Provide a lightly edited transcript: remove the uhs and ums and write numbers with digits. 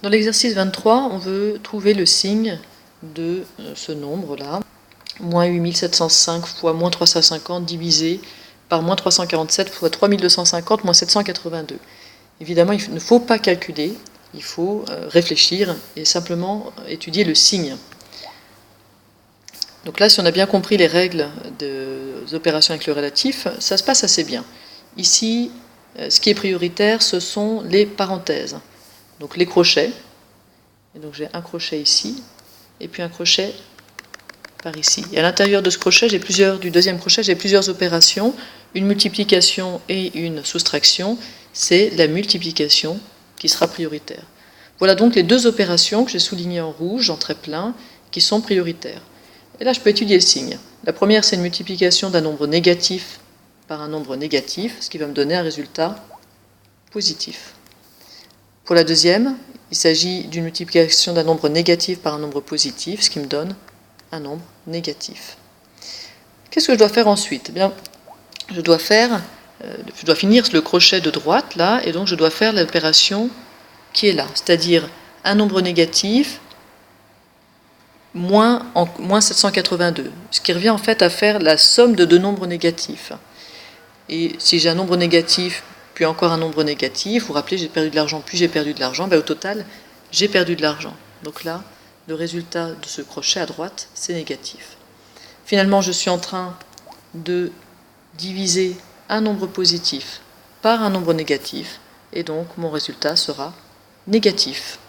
Dans l'exercice 23, on veut trouver le signe de ce nombre-là, moins 8705 fois moins 350 divisé par moins 347 fois 3250 moins 782. Évidemment, il ne faut pas calculer, il faut réfléchir et simplement étudier le signe. Donc là, si on a bien compris les règles des opérations avec le relatif, ça se passe assez bien. Ici, ce qui est prioritaire, ce sont les parenthèses. Donc les crochets, et donc j'ai un crochet ici, et puis un crochet par ici. Et à l'intérieur de ce crochet, du deuxième crochet, j'ai plusieurs opérations, une multiplication et une soustraction. C'est la multiplication qui sera prioritaire. Voilà donc les deux opérations que j'ai soulignées en rouge, en trait plein, qui sont prioritaires. Et là, je peux étudier le signe. La première, c'est une multiplication d'un nombre négatif par un nombre négatif, ce qui va me donner un résultat positif. Pour la deuxième, il s'agit d'une multiplication d'un nombre négatif par un nombre positif, ce qui me donne un nombre négatif. Qu'est-ce que je dois faire ensuite ? Eh bien, je dois finir le crochet de droite, là, et donc je dois faire l'opération qui est là, c'est-à-dire un nombre négatif moins 782, ce qui revient en fait à faire la somme de deux nombres négatifs. Et si j'ai un nombre négatif, puis encore un nombre négatif, vous vous rappelez, j'ai perdu de l'argent, puis j'ai perdu de l'argent, au total, j'ai perdu de l'argent. Donc là, le résultat de ce crochet à droite, c'est négatif. Finalement, je suis en train de diviser un nombre positif par un nombre négatif, et donc mon résultat sera négatif.